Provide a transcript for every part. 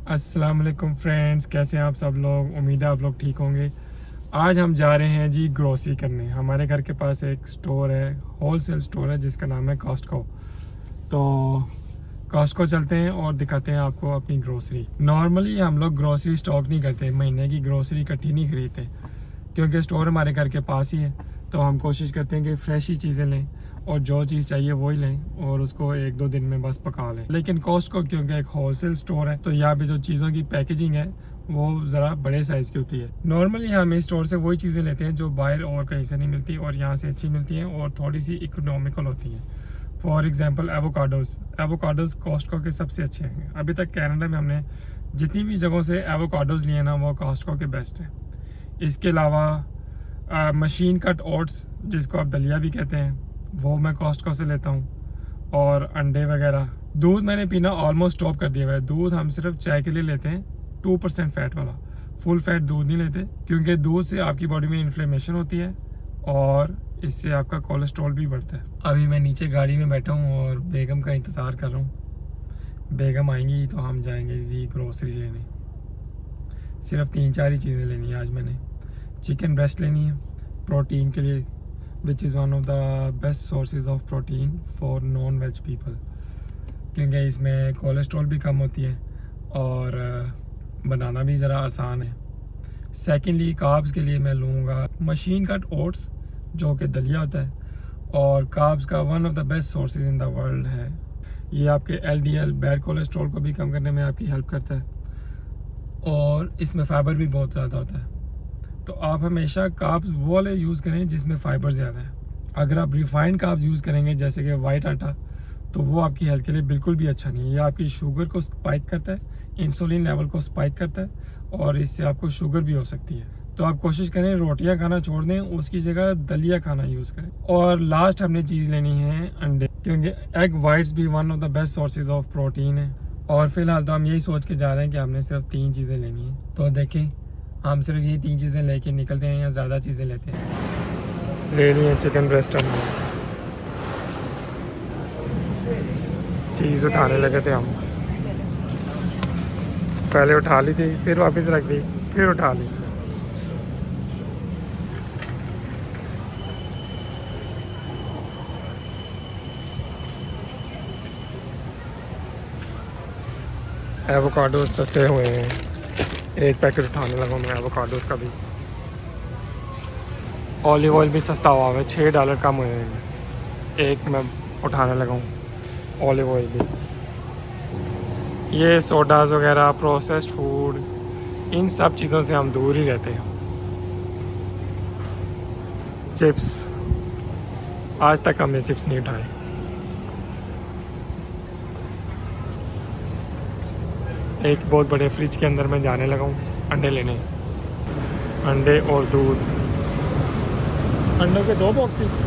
अस्सलाम वालेकुम फ्रेंड्स, कैसे हैं आप सब लोग। उम्मीद है आप लोग ठीक होंगे। आज हम जा रहे हैं जी ग्रोसरी करने। हमारे घर के पास एक स्टोर है, होलसेल स्टोर है जिसका नाम है कॉस्टको। तो कॉस्टको चलते हैं और दिखाते हैं आपको अपनी ग्रोसरी। नॉर्मली हम लोग ग्रोसरी स्टॉक नहीं करते, महीने की ग्रोसरी इकट्ठी नहीं खरीदते क्योंकि स्टोर हमारे घर के पास ही है। तो हम कोशिश करते हैं कि फ्रेश ही चीज़ें लें और जो चीज़ चाहिए वही लें और उसको एक दो दिन में बस पका लें। लेकिन कॉस्टको क्योंकि एक होलसेल स्टोर है तो यहाँ पे जो चीज़ों की पैकेजिंग है वो ज़रा बड़े साइज़ की होती है। नॉर्मली हम इस स्टोर से वही चीज़ें लेते हैं जो बाहर और कहीं से नहीं मिलती और यहाँ से अच्छी मिलती हैं और थोड़ी सी इकोनॉमिकल होती हैं। फॉर एग्जांपल एवोकाडोज़ कॉस्टको के सबसे अच्छे हैं। अभी तक कनाडा में हमने जितनी भी जगहों से एवोकाडोज़ लिए ना वो कॉस्टको के बेस्ट हैं। इसके अलावा मशीन कट ओट्स जिसको आप दलिया भी कहते हैं वो मैं कॉस्टको से लेता हूँ। और अंडे वगैरह। दूध मैंने पीना ऑलमोस्ट स्टॉप कर दिया हुआ है। दूध हम सिर्फ चाय के लिए लेते हैं, 2% फैट वाला। फुल फैट दूध नहीं लेते क्योंकि दूध से आपकी बॉडी में इन्फ्लेमेशन होती है और इससे आपका कोलेस्ट्रॉल भी बढ़ता है। अभी मैं नीचे गाड़ी में बैठा हूँ और बेगम का इंतज़ार कर रहा हूँ। बेगम आएंगी तो हम जाएंगे जी ग्रोसरी लेने। सिर्फ 3-4 ही चीज़ें लेनी है आज मैंने। चिकन ब्रेस्ट लेनी है प्रोटीन के लिए, which is one of the best sources of protein for non veg people क्योंकि इसमें कोलेस्ट्रॉल भी कम होती है और बनाना भी ज़रा आसान है। सेकेंडली कार्ब्स के लिए मैं लूँगा मशीन कट ओट्स जो कि दलिया होता है और कार्ब्स का one of the best sources in the world है। ये आपके LDL बैड कोलेस्ट्रॉल को भी कम करने में आपकी हेल्प करता है और इसमें फाइबर भी बहुत ज़्यादा होता है। तो आप हमेशा कार्ब्स वो वाले यूज़ करें जिसमें फ़ाइबर ज़्यादा है। अगर आप रिफाइंड कार्ब्स यूज़ करेंगे जैसे कि वाइट आटा तो वो आपकी हेल्थ के लिए बिल्कुल भी अच्छा नहीं है। ये आपकी शुगर को स्पाइक करता है, इंसुलिन लेवल को स्पाइक करता है और इससे आपको शुगर भी हो सकती है। तो आप कोशिश करें रोटियां खाना छोड़ दें, उसकी जगह दलिया खाना यूज़ करें। और लास्ट हमने चीज़ लेनी है अंडे क्योंकि एग वाइट्स भी one of the best sources of protein है। और फिलहाल तो हम यही सोच के जा रहे हैं कि हमने सिर्फ 3 चीज़ें लेनी है। तो देखें हम सिर्फ ये 3 चीज़ें लेके निकलते हैं या ज़्यादा चीज़ें लेते हैं। ले लिए चिकन ब्रेस्ट हमने। चीज़ उठाने लगे थे हम, पहले उठा ली थी फिर वापस रख दी फिर उठा ली। एवोकाडोस सस्ते हुए हैं, एक पैकेट उठाने लगा मैं एवोकाडोस का भी। ऑलिव ऑयल भी सस्ता हुआ है, $6 कम हुए हैं, एक मैं उठाने लगा हूँ ऑलिव ऑयल भी। ये सोडास वगैरह प्रोसेस्ड फूड इन सब चीज़ों से हम दूर ही रहते हैं। चिप्स, आज तक हमने चिप्स नहीं उठाए। एक बहुत बड़े फ्रिज के अंदर मैं जाने लगा हूँ अंडे लेने, अंडे और दूध। अंडों के 2 बॉक्सेस।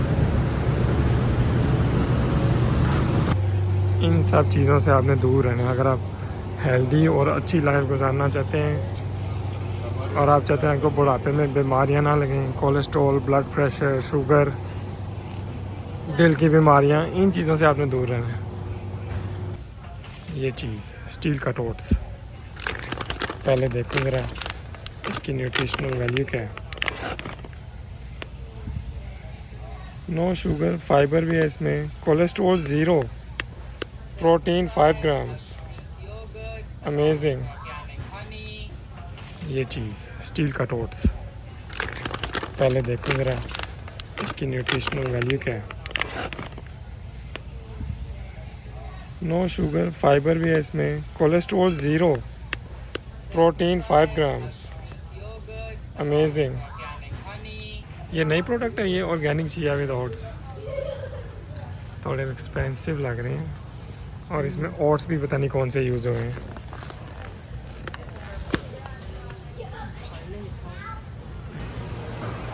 इन सब चीज़ों से आपने दूर रहना है अगर आप हेल्दी और अच्छी लाइफ गुजारना चाहते हैं और आप चाहते हैं आपको बुढ़ापे में बीमारियां ना लगें, कोलेस्ट्रॉल, ब्लड प्रेशर, शुगर, दिल की बीमारियां, इन चीज़ों से आपने दूर रहना है। ये चीज़ स्टील कट ओट्स, पहले देखो ज़रा इसकी न्यूट्रिशनल वैल्यू क्या है। नो शुगर, फाइबर भी है इसमें, कोलेस्ट्रॉल 0, प्रोटीन 5 ग्राम्स, अमेजिंग। ये चीज़ स्टील कट ओट्स, पहले देखो ज़रा इसकी न्यूट्रिशनल वैल्यू क्या है। नो शुगर, फाइबर भी है इसमें, कोलेस्ट्रॉल 0, प्रोटीन 5 ग्राम्स, अमेजिंग। ये नई प्रोडक्ट है, ये ऑर्गेनिक चिया विद ओट्स। थोड़े एक्सपेंसिव लग रहे हैं और इसमें ओट्स भी पता नहीं कौन से यूज़ हुए हैं।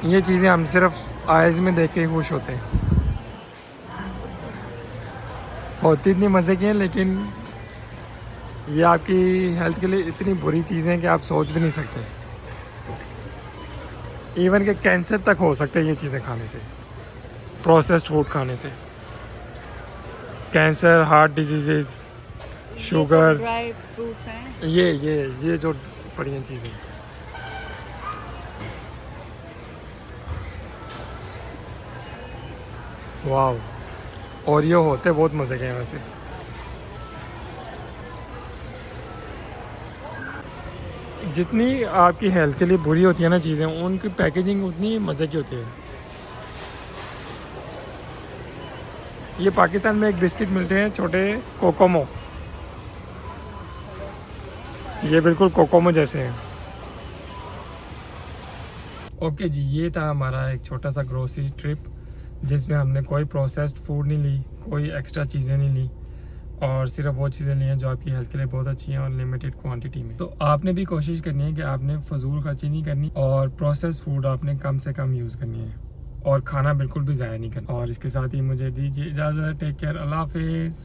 ये चीज़ें हम सिर्फ आइज़ में देख के ही खुश होते हैं। होती इतनी मज़े की हैं लेकिन ये आपकी हेल्थ के लिए इतनी बुरी चीज़ें हैं कि आप सोच भी नहीं सकते। इवन के कैंसर तक हो सकते हैं ये चीज़ें खाने से, प्रोसेस्ड फूड खाने से। Cancer, heart disease, sugar, dry fruits हैं। ये जो बढ़िया चीज़ें। वाह, और ये होते बहुत मज़े के हैं वैसे। जितनी आपकी हेल्थ के लिए बुरी होती है ना चीज़ें, उनकी पैकेजिंग उतनी मज़े की होती है। ये पाकिस्तान में एक बिस्किट मिलते हैं छोटे, कोकोमो, ये बिल्कुल कोकोमो जैसे हैं। ओके जी, ये था हमारा एक छोटा सा ग्रोसरी ट्रिप जिसमें हमने कोई प्रोसेस्ड फूड नहीं ली, कोई एक्स्ट्रा चीज़ें नहीं ली, और सिर्फ वो चीज़ें ली हैं जो आपकी हेल्थ के लिए बहुत अच्छी हैं और लिमिटेड क्वांटिटी में। तो आपने भी कोशिश करनी है कि आपने फजूल खर्ची नहीं करनी और प्रोसेस्ड फूड आपने कम से कम यूज़ करनी है और खाना बिल्कुल भी ज़ाया नहीं करना। और इसके साथ ही मुझे दीजिए इजाज़त। टेक केयर, अल्लाह हाफिज़।